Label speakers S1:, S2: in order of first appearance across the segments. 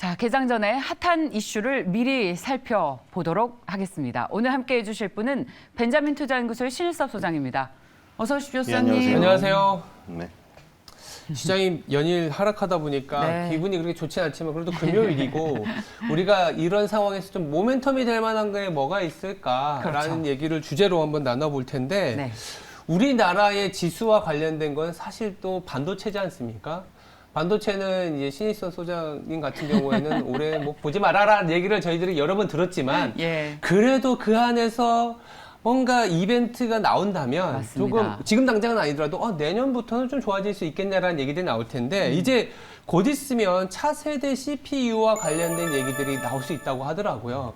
S1: 자, 개장 전에 핫한 이슈를 미리 살펴보도록 하겠습니다. 오늘 함께해 주실 분은 벤자민 투자연구소의 신일섭 소장입니다. 어서 오십시오, 소장님.
S2: 안녕하세요.
S3: 안녕하세요.
S2: 네.
S3: 시장이 연일 하락하다 보니까
S1: 네.
S3: 기분이 그렇게 좋지 않지만 그래도 금요일이고 우리가 이런 상황에서 좀 모멘텀이 될 만한 게 뭐가 있을까라는
S1: 그렇죠.
S3: 얘기를 주제로 한번 나눠볼 텐데
S1: 네.
S3: 우리나라의 지수와 관련된 건 사실 또 반도체지 않습니까? 반도체는 이제 신일섭 소장님 같은 경우에는 올해 뭐 보지 말아라 얘기를 저희들이 여러 번 들었지만
S1: 예.
S3: 그래도 그 안에서 뭔가 이벤트가 나온다면
S1: 맞습니다.
S3: 조금 지금 당장은 아니더라도 내년부터는 좀 좋아질 수 있겠냐라는 얘기들이 나올 텐데 이제 곧 있으면 차세대 CPU와 관련된 얘기들이 나올 수 있다고 하더라고요.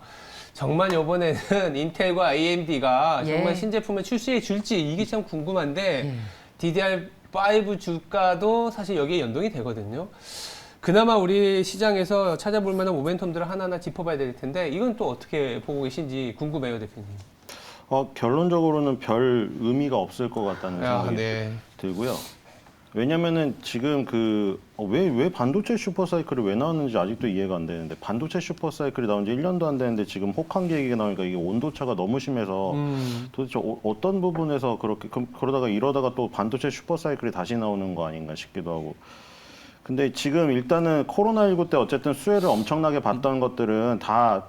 S3: 정말 이번에는 인텔과 AMD가
S1: 예.
S3: 정말 신제품을 출시해 줄지 이게 참 궁금한데
S1: 예.
S3: DDR5 주가도 사실 여기에 연동이 되거든요. 그나마 우리 시장에서 찾아볼 만한 모멘텀들을 하나하나 짚어봐야 될 텐데 이건 또 어떻게 보고 계신지 궁금해요, 대표님.
S2: 결론적으로는 별 의미가 없을 것 같다는 생각이
S3: 네.
S2: 들고요. 왜냐면은 지금 왜 반도체 슈퍼사이클이 왜 나왔는지 아직도 이해가 안 되는데 반도체 슈퍼사이클이 나온 지 1년도 안 되는데 지금 혹한기 얘기가 나오니까 이게 온도차가 너무 심해서 도대체 어떤 부분에서 그렇게 그러다가 이러다가 또 반도체 슈퍼사이클이 다시 나오는 거 아닌가 싶기도 하고. 근데 지금 일단은 코로나19 때 어쨌든 수혜를 엄청나게 봤던 것들은 다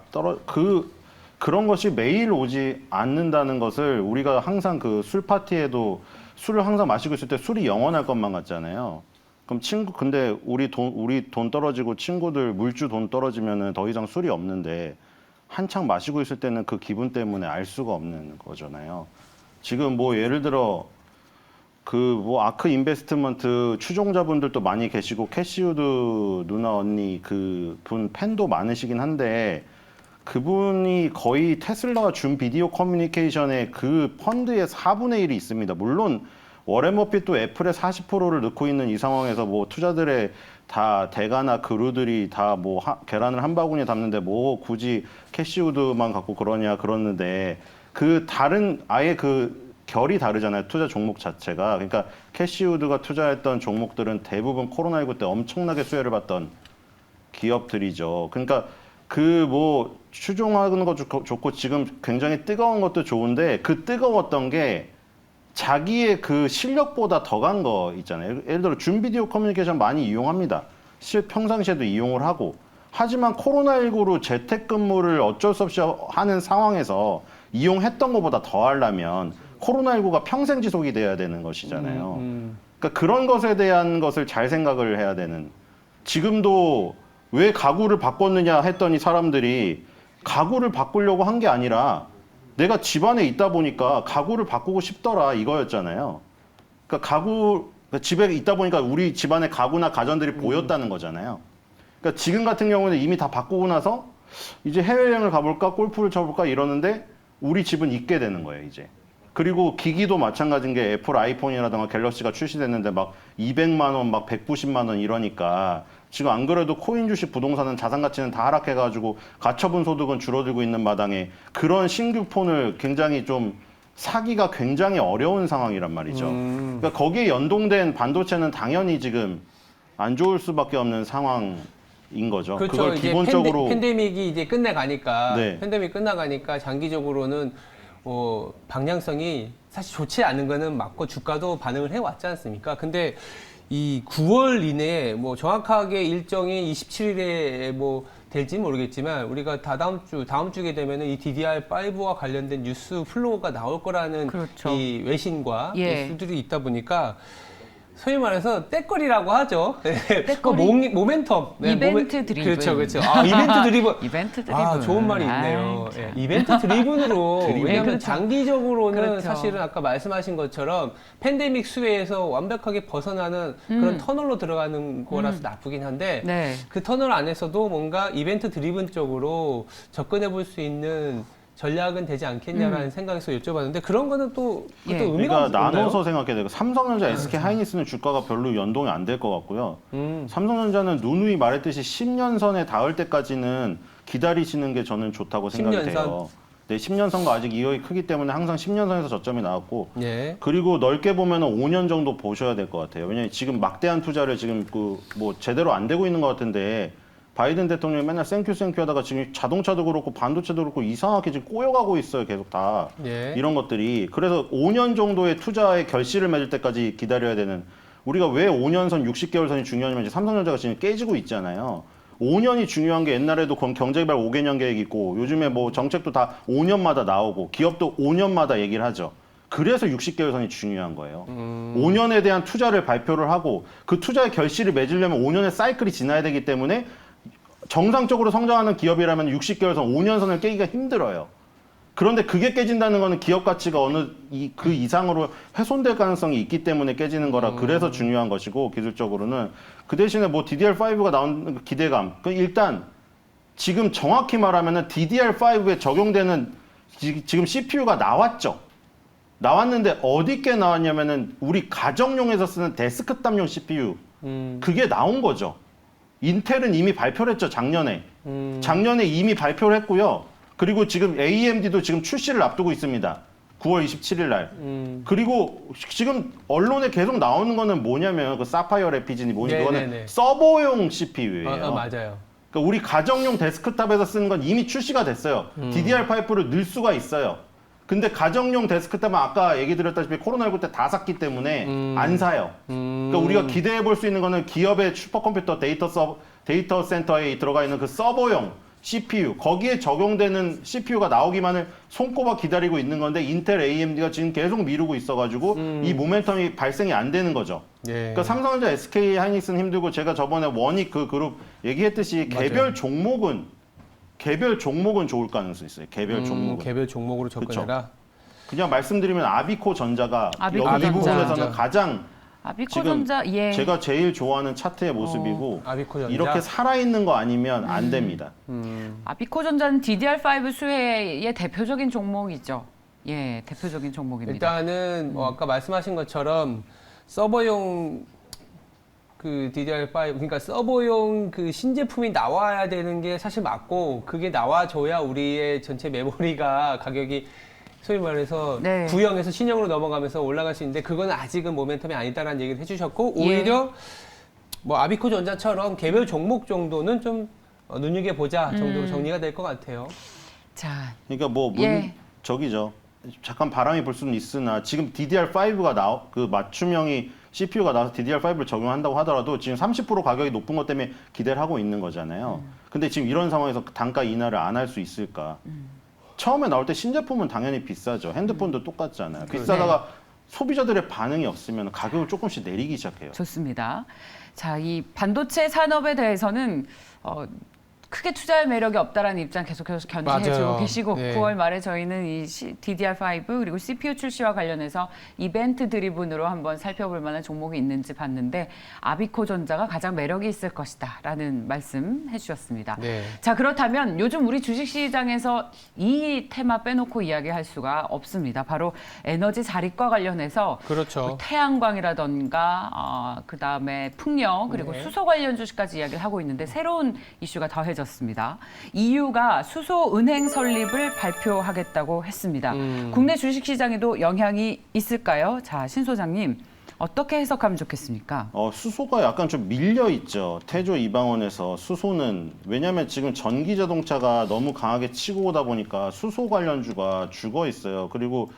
S2: 그런 것이 매일 오지 않는다는 것을 우리가 항상 그 술 파티에도 술을 항상 마시고 있을 때 술이 영원할 것만 같잖아요. 그럼 근데 우리 돈 떨어지고 친구들 물주 돈 떨어지면은 더 이상 술이 없는데 한창 마시고 있을 때는 그 기분 때문에 알 수가 없는 거잖아요. 지금 뭐 예를 들어 아크 인베스트먼트 추종자분들도 많이 계시고 캐시우드 누나 언니 그분 팬도 많으시긴 한데 그분이 거의 테슬라가 준 비디오 커뮤니케이션의 그 펀드의 4분의 1이 있습니다. 물론 워렌 버핏도 애플의 40%를 넣고 있는 이 상황에서 뭐 투자들의 다 대가나 그루들이 다 뭐 계란을 한 바구니에 담는데 뭐 굳이 캐시우드만 갖고 그러는데 아예 결이 다르잖아요. 투자 종목 자체가. 그러니까 캐시우드가 투자했던 종목들은 대부분 코로나19 때 엄청나게 수혜를 봤던 기업들이죠. 그러니까 추종하는 것도 좋고 지금 굉장히 뜨거운 것도 좋은데 그 뜨거웠던 게 자기의 그 실력보다 더 간 거 있잖아요. 예를 들어 줌 비디오 커뮤니케이션 많이 이용합니다. 평상시에도 이용을 하고. 하지만 코로나19로 재택근무를 어쩔 수 없이 하는 상황에서 이용했던 것보다 더 하려면 코로나19가 평생 지속이 돼야 되는 것이잖아요. 그러니까 그런 것에 대한 것을 잘 생각을 해야 되는. 지금도 왜 가구를 바꿨느냐 했더니 사람들이 가구를 바꾸려고 한 게 아니라 내가 집안에 있다 보니까 가구를 바꾸고 싶더라 이거였잖아요. 그러니까 집에 있다 보니까 우리 집안에 가구나 가전들이 보였다는 거잖아요. 그러니까 지금 같은 경우는 이미 다 바꾸고 나서 이제 해외여행을 가볼까 골프를 쳐볼까 이러는데 우리 집은 있게 되는 거예요 이제. 그리고 기기도 마찬가지인 게 애플 아이폰이라든가 갤럭시가 출시됐는데 막 200만 원, 막 190만 원 이러니까 지금 안 그래도 코인 주식 부동산은 자산 가치는 다 하락해가지고 가처분 소득은 줄어들고 있는 마당에 그런 신규 폰을 굉장히 좀 사기가 굉장히 어려운 상황이란 말이죠. 그러니까 거기에 연동된 반도체는 당연히 지금 안 좋을 수밖에 없는 상황인 거죠.
S3: 그렇죠.
S2: 그걸
S3: 이제
S2: 기본적으로
S3: 팬데믹이 이제 끝나가니까
S2: 네.
S3: 팬데믹 끝나가니까 장기적으로는 방향성이 사실 좋지 않은 거는 맞고 주가도 반응을 해왔지 않습니까? 근데 이 9월 이내에 뭐 정확하게 일정이 27일에 뭐 될지 모르겠지만 우리가 다음 주게 되면은 이 DDR5와 관련된 뉴스 플로우가 나올 거라는
S1: 그렇죠.
S3: 이 외신과
S1: 예.
S3: 뉴스들이 있다 보니까 소위 말해서 떼거리라고 하죠.
S1: 떼거리?
S3: 모멘텀.
S1: 이벤트 드리븐.
S3: 그렇죠. 이벤트 드리븐.
S1: 이벤트 드리븐.
S3: 좋은 말이 있네요.
S1: 아이, 참.
S3: 이벤트 드리븐으로. 왜냐하면
S1: 그렇죠.
S3: 장기적으로는
S1: 그렇죠.
S3: 사실은 아까 말씀하신 것처럼 팬데믹 수혜에서 완벽하게 벗어나는 그런 터널로 들어가는 거라서 나쁘긴 한데
S1: 네.
S3: 그 터널 안에서도 뭔가 이벤트 드리븐 쪽으로 접근해 볼 수 있는 전략은 되지 않겠냐라는 생각에서 여쭤봤는데 그런 거는 또
S1: 예.
S3: 의미가
S2: 그러니까
S3: 없나요?
S2: 나눠서 생각해야 되고 삼성전자, SK 하이닉스는 주가가 별로 연동이 안 될 것 같고요. 삼성전자는 누누이 말했듯이 10년선에 닿을 때까지는 기다리시는 게 저는 좋다고 생각이
S3: 10년선?
S2: 돼요. 네, 10년선과 아직 이역이 크기 때문에 항상 10년선에서 저점이 나왔고
S3: 예.
S2: 그리고 넓게 보면 5년 정도 보셔야 될 것 같아요. 왜냐하면 지금 막대한 투자를 지금 제대로 안 되고 있는 것 같은데 바이든 대통령이 맨날 땡큐 하다가 지금 자동차도 그렇고 반도체도 그렇고 이상하게 지금 꼬여가고 있어요. 계속 다.
S3: 예.
S2: 이런 것들이. 그래서 5년 정도의 투자의 결실을 맺을 때까지 기다려야 되는, 우리가 왜 5년 선, 60개월 선이 중요하냐면 이제 삼성전자가 지금 깨지고 있잖아요. 5년이 중요한 게 옛날에도 경제개발 5개년 계획 있고 요즘에 뭐 정책도 다 5년마다 나오고 기업도 5년마다 얘기를 하죠. 그래서 60개월 선이 중요한 거예요. 5년에 대한 투자를 발표를 하고 그 투자의 결실을 맺으려면 5년의 사이클이 지나야 되기 때문에 정상적으로 성장하는 기업이라면 60개월 선, 5년 선을 깨기가 힘들어요. 그런데 그게 깨진다는 거는 기업 가치가 그 이상으로 훼손될 가능성이 있기 때문에 깨지는 거라 그래서 중요한 것이고 기술적으로는 그 대신에 뭐 DDR5가 나오는 기대감. 일단 지금 정확히 말하면은 DDR5에 적용되는 지금 CPU가 나왔죠. 나왔는데 어디께 나왔냐면은 우리 가정용에서 쓰는 데스크탑용 CPU 그게 나온 거죠. 인텔은 이미 발표를 했죠. 작년에 이미 발표를 했고요. 그리고 지금 AMD도 지금 출시를 앞두고 있습니다. 9월 27일 날. 그리고 지금 언론에 계속 나오는 거는 뭐냐면 그 사파이어 래피진이 뭐니 그거는 서버용 CPU예요.
S3: 맞아요.
S2: 그러니까 우리 가정용 데스크탑에서 쓰는 건 이미 출시가 됐어요. DDR5를 넣을 수가 있어요. 근데 가정용 데스크탑은 아까 얘기 드렸다시피 코로나19 때 다 샀기 때문에 안 사요. 그러니까 우리가 기대해 볼 수 있는 거는 기업의 슈퍼컴퓨터 데이터 센터에 들어가 있는 그 서버용 CPU, 거기에 적용되는 CPU가 나오기만을 손꼽아 기다리고 있는 건데 인텔, AMD가 지금 계속 미루고 있어가지고 이 모멘텀이 발생이 안 되는 거죠.
S3: 예.
S2: 그러니까 삼성전자, SK 하이닉스는 힘들고 제가 저번에 원익 그 그룹 얘기했듯이
S3: 맞아요.
S2: 개별 종목은 좋을 가능성이 있어요. 개별 종목은.
S3: 개별 종목으로 접근해라.
S2: 그냥 말씀드리면 아비코 전자가
S1: 아비코
S2: 여기 이
S1: 전자.
S2: 부분에서는 가장
S1: 아비코전자 예.
S2: 제가 제일 좋아하는 차트의 모습이고
S3: 아비코 전자.
S2: 이렇게 살아있는 거 아니면 안 됩니다.
S1: 아비코전자는 DDR5 수혜의 대표적인 종목이죠. 예, 대표적인 종목입니다.
S3: 일단은 뭐 아까 말씀하신 것처럼 서버용 그 DDR5 그러니까 서버용 그 신제품이 나와야 되는 게 사실 맞고 그게 나와줘야 우리의 전체 메모리가 가격이 소위 말해서
S1: 네.
S3: 구형에서 신형으로 넘어가면서 올라갈 수 있는데 그거는 아직은 모멘텀이 아니다라는 얘기를 해주셨고 오히려 뭐 아비코 전자처럼 개별 종목 정도는 좀 눈여겨보자 정도로 정리가 될 것 같아요.
S1: 자,
S2: 그러니까 뭐 저기죠. 잠깐 바람이 불 수는 있으나 지금 DDR5가 그 맞춤형이 CPU가 나와서 DDR5를 적용한다고 하더라도 지금 30% 가격이 높은 것 때문에 기대를 하고 있는 거잖아요. 근데 지금 이런 상황에서 단가 인하를 안 할 수 있을까? 처음에 나올 때 신제품은 당연히 비싸죠. 핸드폰도 똑같잖아요. 비싸다가 소비자들의 반응이 없으면 가격을 조금씩 내리기 시작해요.
S1: 좋습니다. 자, 이 반도체 산업에 대해서는 크게 투자할 매력이 없다라는 입장 계속해서 견지해주고
S3: 맞아요.
S1: 계시고
S3: 네.
S1: 9월 말에 저희는 이 DDR5 그리고 CPU 출시와 관련해서 이벤트 드리븐으로 한번 살펴볼 만한 종목이 있는지 봤는데 아비코전자가 가장 매력이 있을 것이다 라는 말씀 해주셨습니다.
S3: 네.
S1: 자, 그렇다면 요즘 우리 주식시장에서 이 테마 빼놓고 이야기할 수가 없습니다. 바로 에너지 자립과 관련해서
S3: 그렇죠.
S1: 뭐 태양광이라던가 그다음에 풍력 그리고
S3: 네.
S1: 수소 관련 주식까지 이야기를 하고 있는데 새로운 이슈가 더해졌습니다. EU가 수소 은행 설립을 발표하겠다고 했습니다. 국내 주식시장에도 영향이 있을까요? 자, 신 소장님 어떻게 해석하면 좋겠습니까?
S2: 수소가 약간 좀 밀려 있죠. 태조 이방원에서 수소는 왜냐하면 지금 전기 자동차가 너무 강하게 치고 오다 보니까 수소 관련주가 죽어 있어요. 그리고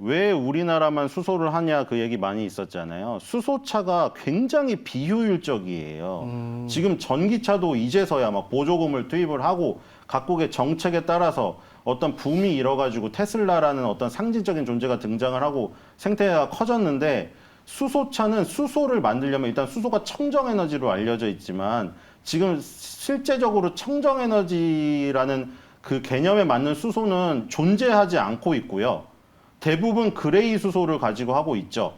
S2: 왜 우리나라만 수소를 하냐 그 얘기 많이 있었잖아요. 수소차가 굉장히 비효율적이에요. 지금 전기차도 이제서야 막 보조금을 투입을 하고 각국의 정책에 따라서 어떤 붐이 일어가지고 테슬라라는 어떤 상징적인 존재가 등장을 하고 생태계가 커졌는데 수소차는 수소를 만들려면 일단 수소가 청정에너지로 알려져 있지만 지금 실제적으로 청정에너지라는 그 개념에 맞는 수소는 존재하지 않고 있고요. 대부분 그레이 수소를 가지고 하고 있죠.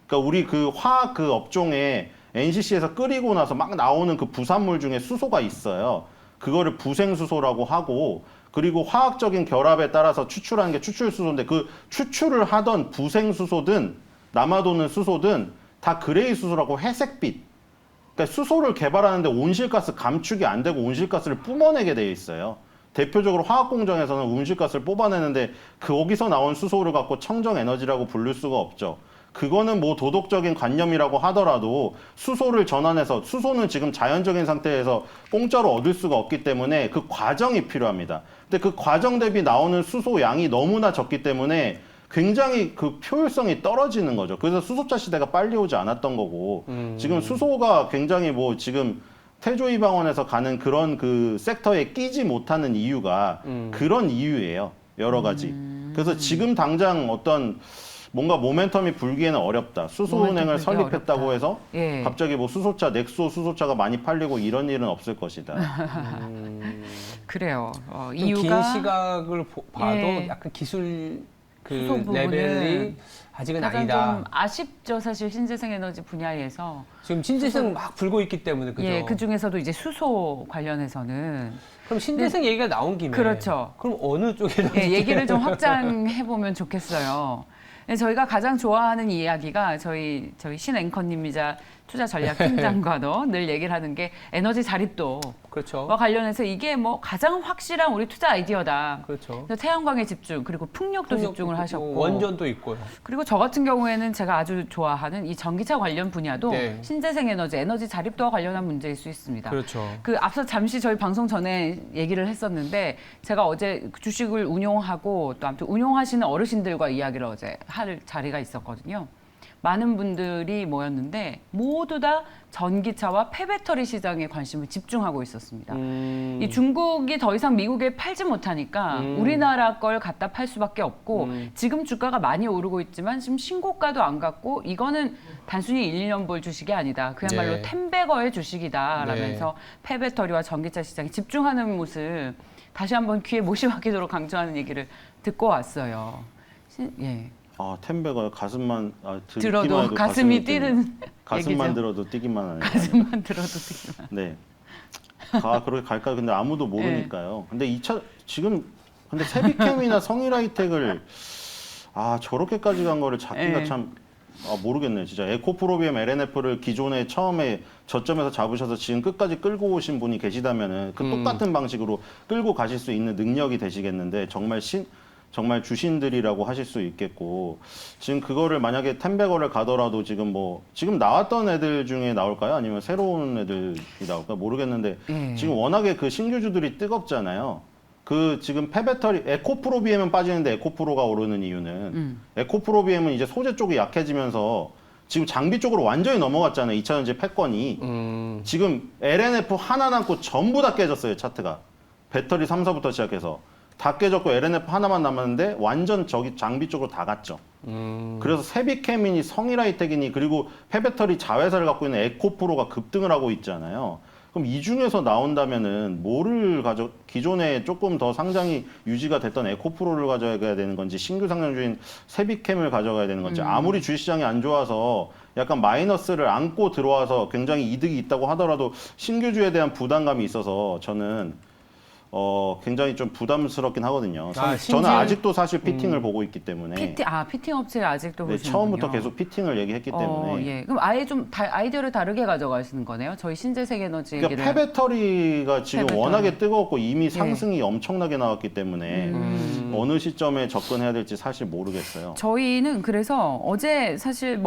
S2: 그러니까 우리 그 화학 그 업종에 NCC에서 끓이고 나서 막 나오는 그 부산물 중에 수소가 있어요. 그거를 부생수소라고 하고 그리고 화학적인 결합에 따라서 추출하는 게 추출수소인데 그 추출을 하던 부생수소든 남아도는 수소든 다 그레이 수소라고 회색빛. 그러니까 수소를 개발하는데 온실가스 감축이 안 되고 온실가스를 뿜어내게 되어 있어요. 대표적으로 화학 공정에서는 온실가스를 뽑아내는데 거기서 나온 수소를 갖고 청정 에너지라고 부를 수가 없죠. 그거는 뭐 도덕적인 관념이라고 하더라도 수소를 전환해서 수소는 지금 자연적인 상태에서 공짜로 얻을 수가 없기 때문에 그 과정이 필요합니다. 근데 그 과정 대비 나오는 수소 양이 너무나 적기 때문에 굉장히 그 효율성이 떨어지는 거죠. 그래서 수소차 시대가 빨리 오지 않았던 거고 지금 수소가 굉장히 뭐 지금 태조이방원에서 가는 그런 그 섹터에 끼지 못하는 이유가 그런 이유예요. 여러 가지. 그래서 지금 당장 어떤 뭔가 모멘텀이 불기에는 어렵다. 수소은행을 설립했다고 해서
S1: 예.
S2: 갑자기 뭐 수소차, 넥소 수소차가 많이 팔리고 이런 일은 없을 것이다.
S1: 그래요.
S3: 좀
S1: 이유가
S3: 긴 시각을 봐도
S1: 예.
S3: 약간 기술
S1: 수소
S3: 그
S1: 부분은
S3: 레벨이 아직은
S1: 가장
S3: 아니다.
S1: 좀 아쉽죠. 사실 신재생 에너지 분야에서.
S3: 지금 신재생 막 불고 있기 때문에 그죠?
S1: 예, 그 중에서도 이제 수소 관련해서는
S3: 그럼 신재생 얘기가 나온 김에
S1: 그렇죠.
S3: 그럼 어느 쪽에
S1: 예, 얘기를 좀 확장해 보면 좋겠어요. 네, 저희가 가장 좋아하는 이야기가 저희 신 앵커님이자 투자 전략 팀장과도 늘 얘기를 하는 게 에너지 자립도와
S3: 그렇죠.
S1: 관련해서 이게 뭐 가장 확실한 우리 투자 아이디어다.
S3: 그렇죠.
S1: 그래서 태양광에 집중 그리고 풍력도 집중을 하셨고
S3: 원전도 있고요.
S1: 그리고 저 같은 경우에는 제가 아주 좋아하는 이 전기차 관련 분야도
S3: 네.
S1: 신재생 에너지 자립도와 관련한 문제일 수 있습니다.
S3: 그렇죠.
S1: 그 앞서 잠시 저희 방송 전에 얘기를 했었는데 제가 어제 주식을 운용하고 또 아무튼 운용하시는 어르신들과 이야기를 어제 할 자리가 있었거든요. 많은 분들이 모였는데 모두 다 전기차와 폐배터리 시장에 관심을 집중하고 있었습니다. 이 중국이 더 이상 미국에 팔지 못하니까 우리나라 걸 갖다 팔 수밖에 없고 지금 주가가 많이 오르고 있지만 지금 신고가도 안 갔고 이거는 단순히 1, 2년 볼 주식이 아니다. 그야말로
S3: 네.
S1: 텐베거의 주식이다. 라면서 폐배터리와 전기차 시장에 집중하는 모습 다시 한번 귀에 못이 박히도록 강조하는 얘기를 듣고 왔어요. 예.
S2: 아, 템베가 가슴만
S1: 들어도
S2: 듣기만 해도
S1: 가슴이
S2: 뛰는.
S1: 뛰는
S2: 가슴만
S1: 얘기죠.
S2: 들어도 뛰기만 하네요.
S1: 가슴만 들어도 뛰기만.
S2: 네. 그렇게 갈까요? 근데 아무도 모르니까요. 근데 지금 근데 세비캠이나 성일하이텍을 저렇게까지 간 거를 잡기가
S1: 네.
S2: 참 모르겠네요. 진짜 에코프로비엠 LNF를 기존에 처음에 저점에서 잡으셔서 지금 끝까지 끌고 오신 분이 계시다면은 그 똑같은 방식으로 끌고 가실 수 있는 능력이 되시겠는데 정말 주신들이라고 하실 수 있겠고 지금 그거를 만약에 텐베거를 가더라도 지금 나왔던 애들 중에 나올까요? 아니면 새로운 애들이 나올까요? 모르겠는데 지금 워낙에 그 신규주들이 뜨겁잖아요. 그 지금 폐배터리 에코프로비엠은 빠지는데 에코프로가 오르는 이유는 에코프로비엠은 이제 소재 쪽이 약해지면서 지금 장비 쪽으로 완전히 넘어갔잖아요. 2차전지 패권이 지금 LNF 하나 남고 전부 다 깨졌어요. 차트가 배터리 3사부터 시작해서 다 깨졌고 LNF 하나만 남았는데 완전 저기 장비 쪽으로 다 갔죠. 그래서 세비캠이니 성일하이텍이니 그리고 폐배터리 자회사를 갖고 있는 에코프로가 급등을 하고 있잖아요. 그럼 이 중에서 나온다면은 기존에 조금 더 상장이 유지가 됐던 에코프로를 가져가야 되는 건지 신규 상장주인 세비캠을 가져가야 되는 건지 아무리 주식시장이 안 좋아서 약간 마이너스를 안고 들어와서 굉장히 이득이 있다고 하더라도 신규주에 대한 부담감이 있어서 저는 굉장히 좀 부담스럽긴 하거든요. 저는 아직도 사실 피팅을 보고 있기 때문에.
S1: 피팅 업체를 아직도 보시는군요.
S2: 처음부터 계속 피팅을 얘기했기 때문에.
S1: 예. 그럼 아예 좀 아이디어를 다르게 가져가시는 거네요. 저희 신재생 에너지 얘기를.
S2: 그러니까 폐배터리가 지금 워낙에 뜨거웠고 이미 상승이 엄청나게 나왔기 때문에 어느 시점에 접근해야 될지 사실 모르겠어요.
S1: 저희는 그래서 어제 사실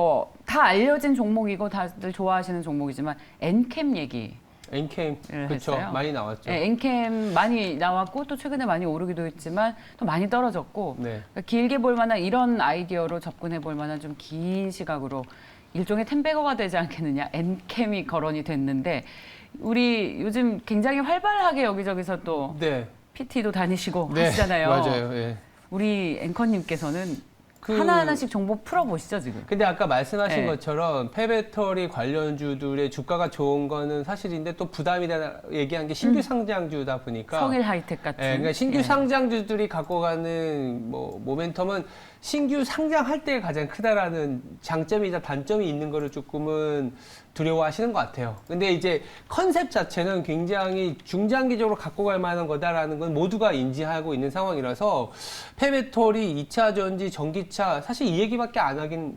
S1: 다 알려진 종목이고 다들 좋아하시는 종목이지만 엔캠 얘기.
S3: 엔캠 그렇죠.
S1: 했어요.
S3: 많이 나왔죠.
S1: 네, 엔캠 많이 나왔고 또 최근에 많이 오르기도 했지만 또 많이 떨어졌고
S3: 네.
S1: 그러니까 길게 볼 만한 이런 아이디어로 접근해 볼 만한 좀 긴 시각으로 일종의 텐베거가 되지 않겠느냐 엔캠이 거론이 됐는데 우리 요즘 굉장히 활발하게 여기저기서 또
S3: 네.
S1: PT도 다니시고
S3: 네.
S1: 하시잖아요.
S3: 맞아요. 예.
S1: 우리 앵커님께서는 하나하나씩 정보 풀어보시죠 지금.
S3: 근데 아까 말씀하신
S1: 네.
S3: 것처럼 폐배터리 관련주들의 주가가 좋은 거는 사실인데 또 부담이다 얘기한 게 신규 상장주다 보니까
S1: 성일 하이텍 같은.
S3: 그러니까 신규 상장주들이 갖고 가는 모멘텀은 신규 상장할 때 가장 크다라는 장점이자 단점이 있는 거를 조금은 두려워하시는 것 같아요. 근데 이제 컨셉 자체는 굉장히 중장기적으로 갖고 갈 만한 거다라는 건 모두가 인지하고 있는 상황이라서 폐배터리, 2차 전지, 전기차 사실 이 얘기밖에 안 하긴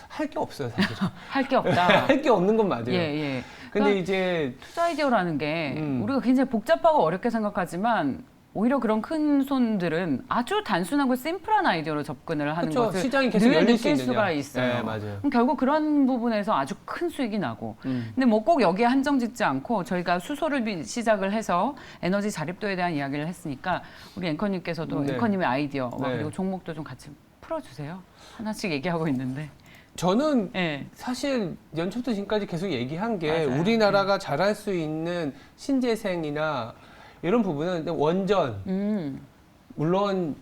S3: 할 게 없어요, 사실.
S1: 할 게 없다.
S3: 할 게 없는 건 맞아요.
S1: 예.
S3: 근데 이제
S1: 투자 아이디어라는 게
S3: 음.
S1: 우리가 굉장히 복잡하고 어렵게 생각하지만 오히려 그런 큰 손들은 아주 단순하고 심플한 아이디어로 접근을 하는
S3: 그렇죠.
S1: 것을
S3: 시장이 계속
S1: 늘
S3: 열릴
S1: 느낄
S3: 수
S1: 수가
S3: 있느냐.
S1: 있어요.
S3: 네, 맞아요.
S1: 그럼 결국 그런 부분에서 아주 큰 수익이 나고 근데 뭐 꼭 여기에 한정짓지 않고 저희가 수소를 시작을 해서 에너지 자립도에 대한 이야기를 했으니까 우리 앵커님께서도
S3: 네.
S1: 앵커님의 아이디어와
S3: 네.
S1: 그리고 종목도 좀 같이 풀어주세요. 하나씩 얘기하고 있는데.
S3: 저는
S1: 네.
S3: 사실 연초부터 지금까지 계속 얘기한 게
S1: 맞아요.
S3: 우리나라가 잘할 수 있는 신재생이나 이런 부분은 원전 물론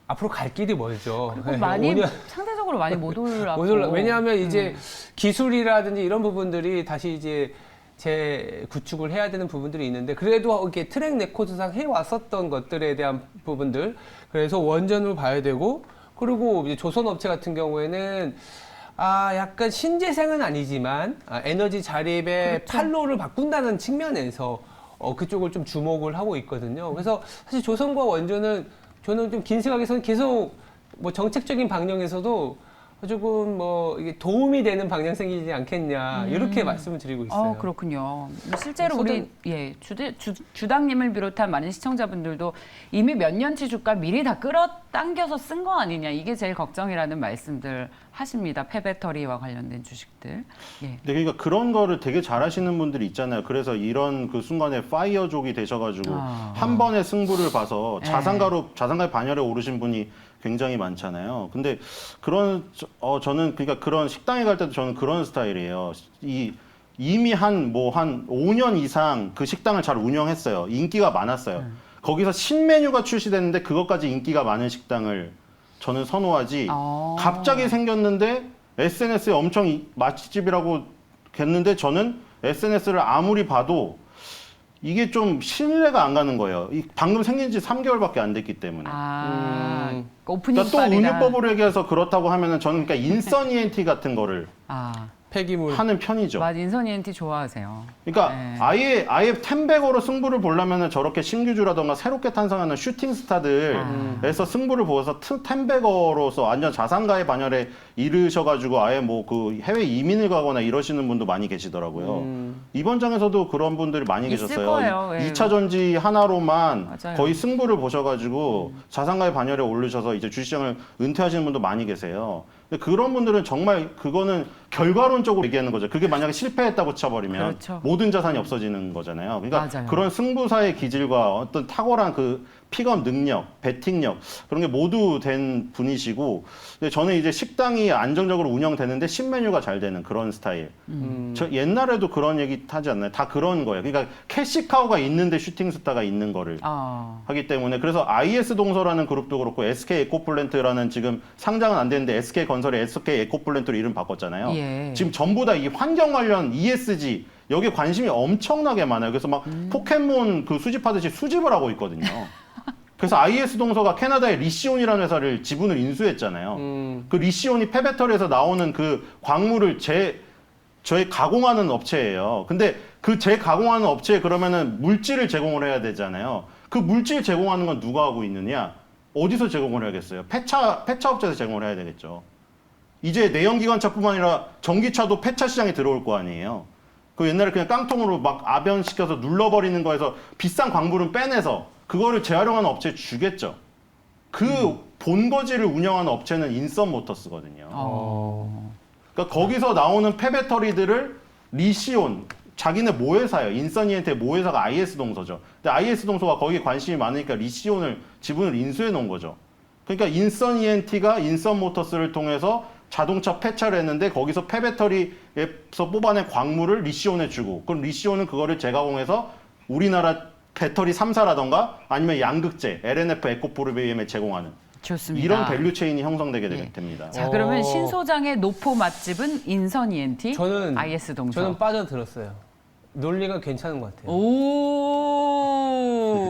S3: 앞으로 갈 길이 멀죠.
S1: 그리고 많이
S3: 5년
S1: 상대적으로 많이 못 올랐고.
S3: 왜냐하면 이제 기술이라든지 이런 부분들이 다시 이제 재구축을 해야 되는 부분들이 있는데 그래도 이렇게 트랙 레코드상 해왔었던 것들에 대한 부분들 그래서 원전을 봐야 되고 그리고 이제 조선업체 같은 경우에는 약간 신재생은 아니지만 에너지 자립의
S1: 그렇죠.
S3: 판로를 바꾼다는 측면에서 그쪽을 좀 주목을 하고 있거든요. 그래서 사실 조선과 원전은 저는 좀 긴 생각에서는 계속 뭐 정책적인 방향에서도 조금 뭐 이게 도움이 되는 방향성이지 않겠냐 이렇게 말씀을 드리고 있어요.
S1: 그렇군요. 실제로 우리 주당님을 비롯한 많은 시청자분들도 이미 몇 년치 주가 미리 다 끌어당겨서 쓴 거 아니냐 이게 제일 걱정이라는 말씀들 하십니다. 폐배터리와 관련된 주식들. 예.
S2: 네, 그러니까 그런 거를 되게 잘하시는 분들이 있잖아요. 그래서 이런 그 순간에 파이어족이 되셔가지고 한 번에 승부를 봐서
S1: 네.
S2: 자산가의 반열에 오르신 분이 굉장히 많잖아요. 근데 저는 그러니까 그런 식당에 갈 때도 저는 그런 스타일이에요. 이미 한 5년 이상 그 식당을 잘 운영했어요. 인기가 많았어요. 거기서 신메뉴가 출시됐는데 그것까지 인기가 많은 식당을 저는 선호하지. 갑자기 생겼는데 SNS에 엄청 맛집이라고 했는데 저는 SNS를 아무리 봐도 이게 좀 신뢰가 안 가는 거예요. 방금 생긴 지 3개월밖에 안 됐기 때문에.
S1: 오프닝
S2: 그러니까 또 운유법으로 얘기해서 그렇다고 하면은 저는 그러니까 인선 ENT 같은 거를
S3: 폐기물
S2: 하는 편이죠.
S1: 맞 인선 ENT 좋아하세요.
S2: 그러니까
S1: 네.
S2: 아예 템백으로 승부를 보려면은 저렇게 신규주라던가 새롭게 탄생하는 슈팅 스타들에서 승부를 보고서 템백어로서 완전 자산가의 반열에 이르셔가지고 아예 뭐 그 해외 이민을 가거나 이러시는 분도 많이 계시더라고요. 이번 장에서도 그런 분들이 많이
S1: 있을
S2: 계셨어요.
S1: 거예요. 예.
S2: 2차 전지 하나로만
S1: 맞아요.
S2: 거의 승부를 보셔가지고 자산가의 반열에 오르셔서 이제 주시장을 은퇴하시는 분도 많이 계세요. 근데 그런 분들은 정말 그거는 결과론적으로 얘기하는 거죠. 그게 만약에 실패했다고 쳐버리면
S1: 그렇죠.
S2: 모든 자산이 없어지는 거잖아요. 그러니까
S1: 맞아요.
S2: 그런 승부사의 기질과 어떤 탁월한 그 픽업 능력, 배팅력 그런 게 모두 된 분이시고 근데 저는 이제 식당이 안정적으로 운영되는데 신메뉴가 잘 되는 그런 스타일. 저 옛날에도 그런 얘기 하지 않나요? 다 그런 거예요. 그러니까 캐시카우가 있는데 슈팅스타가 있는 거를 하기 때문에 그래서 IS 동서라는 그룹도 그렇고 SK 에코플랜트라는 지금 상장은 안 되는데 SK 건설이 SK 에코플랜트로 이름 바꿨잖아요.
S1: 예.
S2: 지금 전부 다 이 환경 관련 ESG 여기에 관심이 엄청나게 많아요. 그래서 막 포켓몬 그 수집하듯이 수집을 하고 있거든요. 그래서 IS 동서가 캐나다의 리시온이라는 회사를 지분을 인수했잖아요. 그 리시온이 폐배터리에서 나오는 그 광물을 저희 가공하는 업체예요. 근데 그 재가공하는 업체에 그러면은 물질을 제공을 해야 되잖아요. 그 물질 제공하는 건 누가 하고 있느냐? 어디서 제공을 해야겠어요? 폐차 업체에서 제공을 해야 되겠죠. 이제 내연기관차뿐만 아니라 전기차도 폐차 시장에 들어올 거 아니에요. 그 옛날에 그냥 깡통으로 막 아변시켜서 눌러버리는 거에서 비싼 광물은 빼내서 그거를 재활용하는 업체에 주겠죠. 그 본거지를 운영하는 업체는 인썸모터스거든요. 그러니까 거기서 나오는 폐배터리들을 리시온, 자기네 모회사예요. 인선이엔트의 모회사가 IS 동서죠. 근데 IS 동서가 거기에 관심이 많으니까 리시온을 지분을 인수해 놓은 거죠. 그러니까 인선이엔트가 인썸모터스를 통해서 자동차 폐차를 했는데 거기서 폐배터리에서 뽑아낸 광물을 리시온에 주고 그럼 리시온은 그거를 재가공해서 우리나라 배터리 3사라던가 아니면 양극재, LNF 에코프로비엠에 제공하는
S1: 좋습니다.
S2: 이런 밸류 체인이 형성되게
S1: 예.
S2: 됩니다.
S1: 자, 그러면 신 소장의 노포 맛집은 인선 ENT, IS 동서.
S3: 저는 빠져들었어요. 논리가 괜찮은 것 같아요.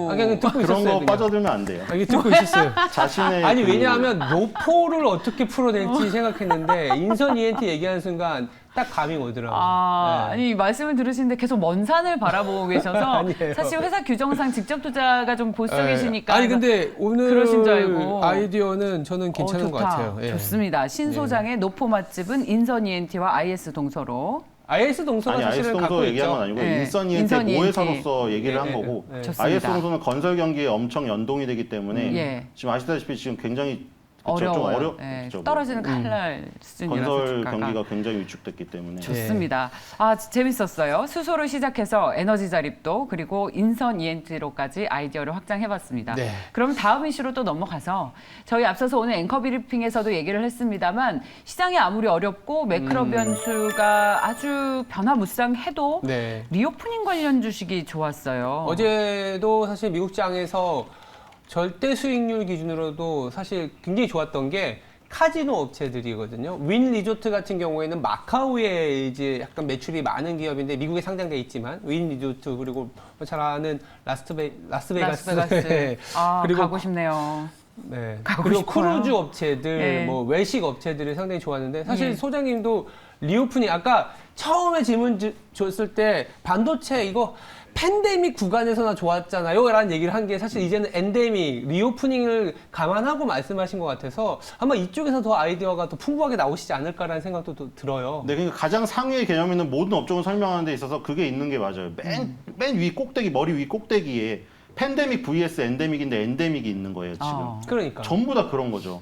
S1: 그냥
S3: 듣고
S2: 그런
S3: 있었어요.
S2: 거
S3: 그냥.
S2: 빠져들면 안 돼요.
S3: 이게 듣고 있었어요.
S2: 자신의
S3: 아니 왜냐하면 노포를 어떻게 풀어낼지 생각했는데 인선 ENT 얘기하는 순간 딱 감이 오더라고요. 네.
S1: 아니 말씀을 들으시는데 계속 먼 산을 바라보고 계셔서
S3: 아니에요.
S1: 사실 회사 규정상 직접 투자가 좀 보수적이시니까
S3: 아니 근데 오늘
S1: 그러신 줄 알고.
S3: 아이디어는 저는 괜찮은 것
S1: 좋다.
S3: 같아요. 예.
S1: 좋습니다. 신 소장의 노포 맛집은 인선 ENT와 IS 동서로
S3: IS 동서가
S2: 아니
S3: 사실은
S2: IS
S3: 갖고
S2: 동서
S3: 있죠.
S2: 얘기한 건 아니고
S1: 네.
S2: 인선
S1: 인선
S2: ENT
S1: ENT.
S2: 모회사로서 얘기를 한
S3: 예,
S2: 거고
S3: 예, 예.
S1: 좋습니다.
S2: IS 동서는 건설 경기에 엄청 연동이 되기 때문에
S1: 예.
S2: 지금 아시다시피 지금 굉장히 그쵸, 좀
S1: 어려워요. 예,
S2: 그쵸, 뭐.
S1: 떨어지는 칼날 수준이라서
S2: 건설
S1: 주가가.
S2: 경기가 굉장히 위축됐기 때문에
S1: 좋습니다. 아, 재밌었어요. 수소를 시작해서 에너지 자립도 그리고 인선 ENT로까지 아이디어를 확장해봤습니다.
S3: 네.
S1: 그럼 다음 이슈로 또 넘어가서 저희 앞서서 오늘 앵커 브리핑에서도 얘기를 했습니다만 시장이 아무리 어렵고 매크로 변수가 아주 변화무쌍해도
S3: 네.
S1: 리오프닝 관련 주식이 좋았어요.
S3: 어제도 사실 미국장에서 절대 수익률 기준으로도 사실 굉장히 좋았던 게 카지노 업체들이거든요. 윈 리조트 같은 경우에는 마카오에 이제 약간 매출이 많은 기업인데 미국에 상장돼 있지만 윈 리조트 그리고 잘 아는 라스베가스.
S1: 라스베가스. 아,
S3: 그리고
S1: 가고 싶네요.
S3: 네.
S1: 가고
S3: 그리고
S1: 싶어요.
S3: 크루즈 업체들,
S1: 네.
S3: 뭐 외식 업체들이 상당히 좋았는데 사실
S1: 예.
S3: 소장님도 리오프닝 아까 처음에 질문 줬을 때 반도체 이거 팬데믹 구간에서나 좋았잖아요 라는 얘기를 한 게 사실 이제는 엔데믹, 리오프닝을 감안하고 말씀하신 것 같아서 아마 이쪽에서 더 아이디어가 더 풍부하게 나오시지 않을까라는 생각도 또 들어요.
S2: 네, 그러니까 가장 상위의 개념 있는 모든 업종을 설명하는 데 있어서 그게 있는 게 맞아요. 맨 위 꼭대기, 머리 위 꼭대기에 팬데믹 vs 엔데믹인데 엔데믹이 있는 거예요, 지금.
S3: 그러니까.
S2: 전부 다 그런 거죠.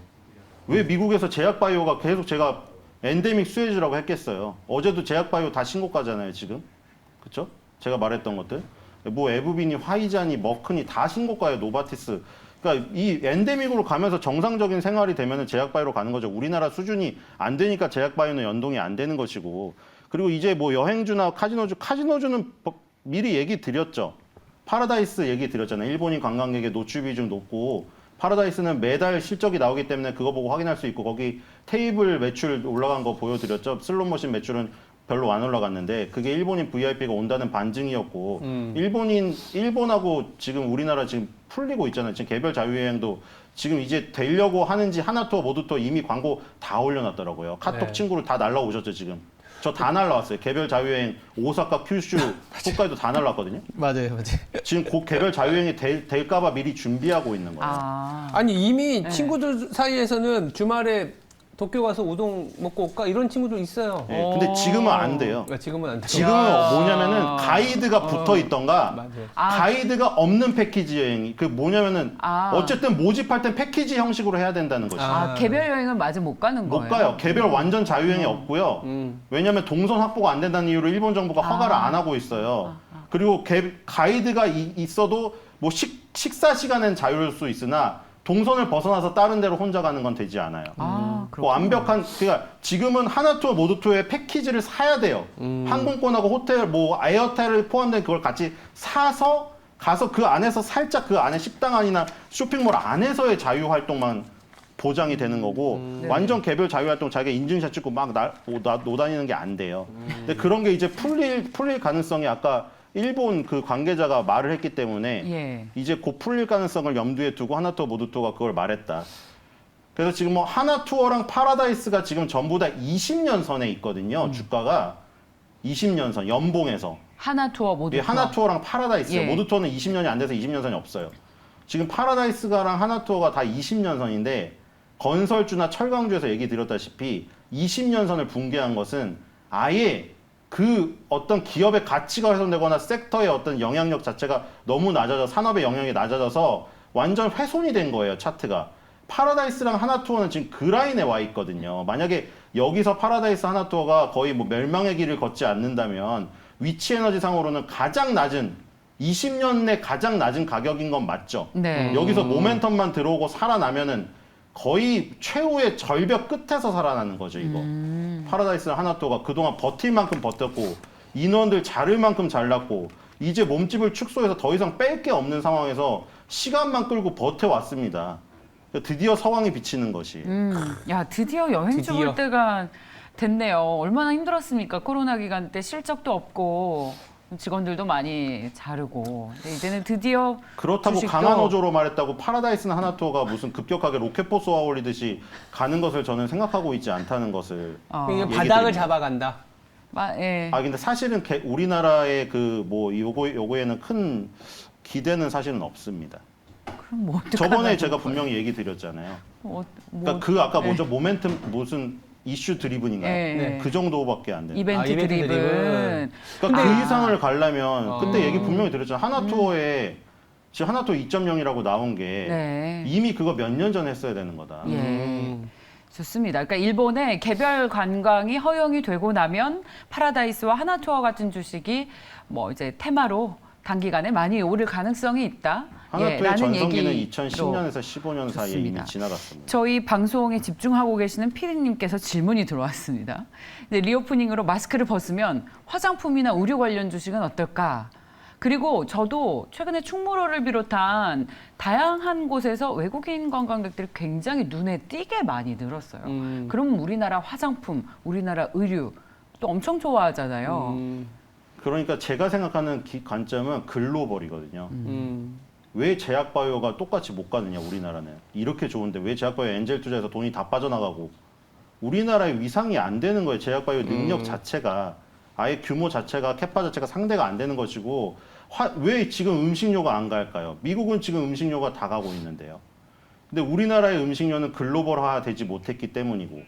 S2: 왜 미국에서 제약바이오가 계속 제가 엔데믹 수혜주라고 했겠어요. 어제도 제약바이오 다 신고가잖아요, 지금. 그쵸? 제가 말했던 것들. 뭐 에브빈이, 화이자니, 머크니 다 신고가예요, 노바티스. 그러니까 이 엔데믹으로 가면서 정상적인 생활이 되면 제약바이오로 가는 거죠. 우리나라 수준이 안 되니까 제약바이오는 연동이 안 되는 것이고. 그리고 이제 뭐 여행주나 카지노주는 미리 얘기 드렸죠. 파라다이스 얘기 드렸잖아요. 일본인 관광객의 노출 비중 높고 파라다이스는 매달 실적이 나오기 때문에 그거 보고 확인할 수 있고 거기 테이블 매출 올라간 거 보여드렸죠. 슬롯머신 매출은 별로 안 올라갔는데 그게 일본인 VIP가 온다는 반증이었고 일본하고 지금 우리나라 지금 풀리고 있잖아요. 지금 개별 자유여행도 지금 이제 되려고 하는지 하나투어 모두투어 이미 광고 다 올려놨더라고요. 카톡
S3: 네.
S2: 친구를 다 날라오셨죠 지금. 저 다 날라왔어요. 개별 자유여행 오사카, 큐슈, 홋카이도 다 날라왔거든요.
S3: 맞아요.
S2: 지금 곧 개별 자유여행이 될까봐 미리 준비하고 있는 거예요.
S3: 아니 이미
S1: 네.
S3: 친구들 사이에서는 주말에 도쿄 가서 우동 먹고 올까 이런 친구들 있어요.
S2: 네, 근데 지금은 안 돼요.
S3: 지금은 안 돼요.
S2: 지금은 뭐냐면은 가이드가 붙어 있던가
S3: 맞아요.
S2: 가이드가 없는 패키지 여행이 그 뭐냐면은 어쨌든 모집할 땐 패키지 형식으로 해야 된다는 거죠.
S1: 개별 여행은 맞아 못 가는 거예요.
S2: 못 가요. 개별 완전 자유여행이 없고요. 왜냐하면 동선 확보가 안 된다는 이유로 일본 정부가 허가를 안 하고 있어요. 그리고 가이드가 있어도 뭐 식사 시간엔 자유로울 수 있으나 동선을 벗어나서 다른 데로 혼자 가는 건 되지 않아요. 그 완벽한 그러니까 지금은 하나투어 모두투어의 패키지를 사야 돼요. 항공권하고 호텔 뭐 에어텔을 포함된 그걸 같이 사서 가서 그 안에서 살짝 그 안에 식당 안이나 쇼핑몰 안에서의 자유 활동만 보장이 되는 거고 완전 개별 자유 활동 자기가 인증샷 찍고 막 노다니는 게 안 돼요. 근데 그런 게 이제 풀릴 가능성이 아까 일본 그 관계자가 말을 했기 때문에 이제 곧 풀릴 가능성을 염두에 두고 하나투어 모두투어가 그걸 말했다. 그래서 지금 뭐 하나투어랑 파라다이스가 지금 전부 다 20년 선에 있거든요. 주가가 20년 선 연봉에서.
S1: 하나투어 모두.
S2: 예, 하나투어랑 파라다이스요.
S1: 예.
S2: 모두투어는 20년이 안 돼서 20년 선이 없어요. 지금 파라다이스가랑 하나투어가 다 20년 선인데 건설주나 철강주에서 얘기 드렸다시피 20년 선을 붕괴한 것은 아예 그 어떤 기업의 가치가 훼손되거나 섹터의 어떤 영향력 자체가 너무 낮아져 산업의 영향이 낮아져서 완전 훼손이 된 거예요, 차트가. 파라다이스랑 하나투어는 지금 그 라인에 와 있거든요. 만약에 여기서 파라다이스 하나투어가 거의 뭐 멸망의 길을 걷지 않는다면 위치 에너지 상으로는 가장 낮은 20년 내 가장 낮은 가격인 건 맞죠.
S1: 네.
S2: 여기서 모멘텀만 들어오고 살아나면은 거의 최후의 절벽 끝에서 살아나는 거죠, 이거. 파라다이스랑 하나투어가 그동안 버틸 만큼 버텼고 인원들 자를 만큼 잘났고 이제 몸집을 축소해서 더 이상 뺄 게 없는 상황에서 시간만 끌고 버텨왔습니다. 드디어 서광이 비치는 것이.
S1: 야, 드디어 여행주 볼 때가 됐네요. 얼마나 힘들었습니까? 코로나 기간 때 실적도 없고 직원들도 많이 자르고. 근데 이제는 드디어
S2: 그렇다고
S1: 주식도...
S2: 강한 어조로 말했다고 파라다이스나 하나투어가 무슨 급격하게 로켓포 쏘아 올리듯이 가는 것을 저는 생각하고 있지 않다는 것을
S3: 이게
S2: 얘기
S3: 바닥을
S2: 드립니다.
S3: 잡아간다.
S1: 예.
S2: 근데 사실은 우리나라의 그 뭐 요거에는 큰 기대는 사실은 없습니다.
S1: 그럼 뭐
S2: 저번에 제가 분명히 얘기 드렸잖아요. 그러니까 그 아까 뭐죠? 모멘텀 무슨 이슈 드리븐인가요?
S1: 네.
S2: 그 정도밖에 안 돼요.
S1: 이벤트
S3: 이벤트
S1: 드리븐.
S3: 드리븐.
S2: 그러니까 그 이상을 가려면 그때
S3: 어.
S2: 얘기 분명히 드렸잖아요. 하나투어에 지금 하나투어 2.0이라고 나온 게
S1: 네.
S2: 이미 그거 몇 년 전에 했어야 되는 거다.
S1: 예. 좋습니다. 그러니까 일본의 개별 관광이 허용이 되고 나면 파라다이스와 하나투어 같은 주식이 뭐 이제 테마로 단기간에 많이 오를 가능성이 있다.
S2: 하나투어의
S1: 라는
S2: 전성기는
S1: 얘기로
S2: 2010년에서 15년 사이에 이미
S1: 좋습니다.
S2: 지나갔습니다.
S1: 저희 방송에 집중하고 계시는 피디님께서 질문이 들어왔습니다. 근데 리오프닝으로 마스크를 벗으면 화장품이나 의류 관련 주식은 어떨까? 그리고 저도 최근에 충무로를 비롯한 다양한 곳에서 외국인 관광객들이 굉장히 눈에 띄게 많이 늘었어요. 그럼 우리나라 화장품, 우리나라 의류 또 엄청 좋아하잖아요.
S2: 그러니까 제가 생각하는 관점은 글로벌이거든요. 왜 제약바이오가 똑같이 못 가느냐 우리나라는. 이렇게 좋은데 왜 제약바이오 엔젤 투자해서 돈이 다 빠져나가고 우리나라의 위상이 안 되는 거예요. 제약바이오 능력 자체가 아예 규모 자체가 캐파 자체가 상대가 안 되는 것이고 왜 지금 음식료가 안 갈까요? 미국은 지금 음식료가 다 가고 있는데요. 근데 우리나라의 음식료는 글로벌화 되지 못했기 때문이고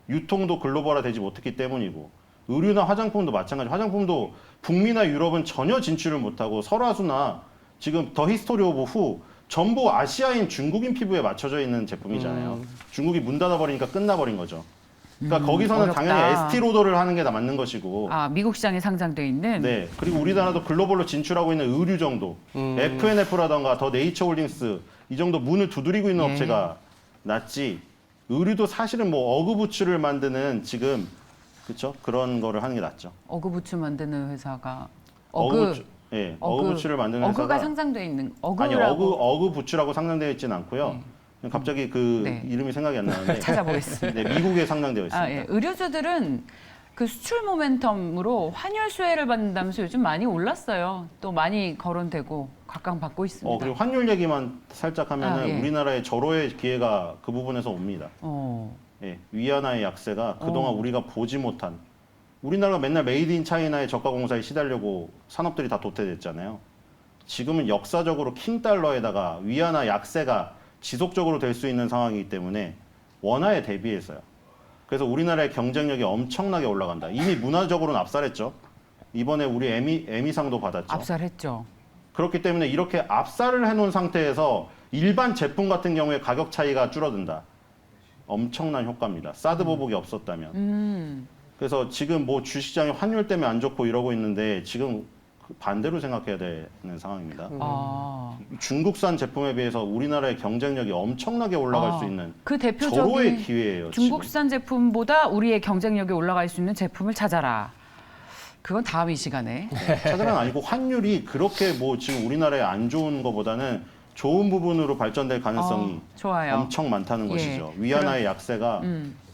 S2: 유통도 글로벌화 되지 못했기 때문이고 의류나 화장품도 마찬가지. 화장품도 북미나 유럽은 전혀 진출을 못하고 설화수나 지금 더 히스토리 오브 후 전부 아시아인 중국인 피부에 맞춰져 있는 제품이잖아요. 중국이 문 닫아버리니까 끝나버린 거죠. 그러니까 거기서는
S1: 어렵다.
S2: 당연히 에스티로더를 하는 게 다 맞는 것이고
S1: 아, 미국 시장에 상장돼 있는
S2: 네. 그리고 우리나라도 글로벌로 진출하고 있는 의류 정도. FNF라던가 더 네이처홀딩스 이 정도 문을 두드리고 있는
S1: 예.
S2: 업체가 낫지. 의류도 사실은 뭐 어그부츠를 만드는 지금 그렇죠? 그런 거를 하는 게 낫죠.
S1: 어그부츠 만드는 회사가
S2: 어그부츠. 예. 어그부츠를 만드는
S1: 어그가
S2: 회사가
S1: 상장돼 있는
S2: 아니
S1: 어그라고
S2: 어그부츠라고 상장되어 있지는 않고요. 갑자기 그
S1: 네.
S2: 이름이 생각이 안 나는데
S1: 찾아보겠습니다.
S2: 네, 미국에 상장되어 있습니다.
S1: 아, 예. 의류주들은 그 수출 모멘텀으로 환율 수혜를 받는다면서 요즘 많이 올랐어요. 또 많이 거론되고 각광받고 있습니다.
S2: 그리고 환율 얘기만 살짝 하면은
S1: 아, 예.
S2: 우리나라의 절호의 기회가 그 부분에서 옵니다. 예, 위안화의 약세가 그동안 우리가 보지 못한 우리나라가 맨날 메이드 인 차이나의 저가 공사에 시달려고 산업들이 다 도태됐잖아요. 지금은 역사적으로 킹 달러에다가 위안화 약세가 지속적으로 될 수 있는 상황이기 때문에 원화에 대비해서요. 그래서 우리나라의 경쟁력이 엄청나게 올라간다. 이미 문화적으로는 압살했죠. 이번에 우리 에미상도 받았죠.
S1: 압살했죠.
S2: 그렇기 때문에 이렇게 압살을 해놓은 상태에서 일반 제품 같은 경우에 가격 차이가 줄어든다. 엄청난 효과입니다. 사드 보복이 없었다면. 그래서 지금 뭐 주식시장이 환율 때문에 안 좋고 이러고 있는데 지금 반대로 생각해야 되는 상황입니다.
S1: 아,
S2: 중국산 제품에 비해서 우리나라의 경쟁력이 엄청나게 올라갈 수 있는
S1: 그
S2: 절호의
S1: 대표적인
S2: 기회예요.
S1: 중국산 제품보다 우리의 경쟁력이 올라갈 수 있는 제품을 찾아라. 그건 다음 이 시간에.
S2: 차들은 아니고 환율이 그렇게 뭐 지금 우리나라에 안 좋은 것보다는 좋은 부분으로 발전될 가능성이
S1: 좋아요.
S2: 엄청 많다는
S1: 예.
S2: 것이죠. 위안화의 약세가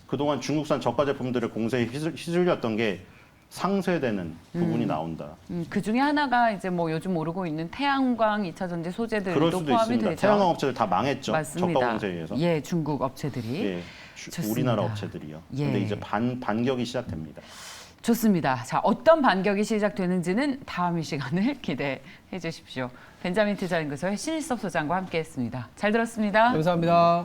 S2: 그동안 중국산 저가 제품들의 공세에 휘둘렸던 게 상쇄되는 부분이 나온다.
S1: 그 중에 하나가 이제 뭐 요즘 오르고 있는 태양광, 2차 전지
S2: 그럴
S1: 소재들도
S2: 수도
S1: 포함이
S2: 있습니다.
S1: 되죠.
S2: 태양광 업체들 다 망했죠.
S1: 맞습니다.
S2: 저가 공세에 의해서.
S1: 예, 중국 업체들이.
S2: 예,
S1: 좋습니다.
S2: 우리나라 업체들이요.
S1: 예.
S2: 근데 이제 반격이 시작됩니다.
S1: 좋습니다. 자, 어떤 반격이 시작되는지는 다음 이 시간을 기대해 주십시오. 벤자민 투자연구소의 신일섭 소장과 함께했습니다. 잘 들었습니다.
S3: 감사합니다.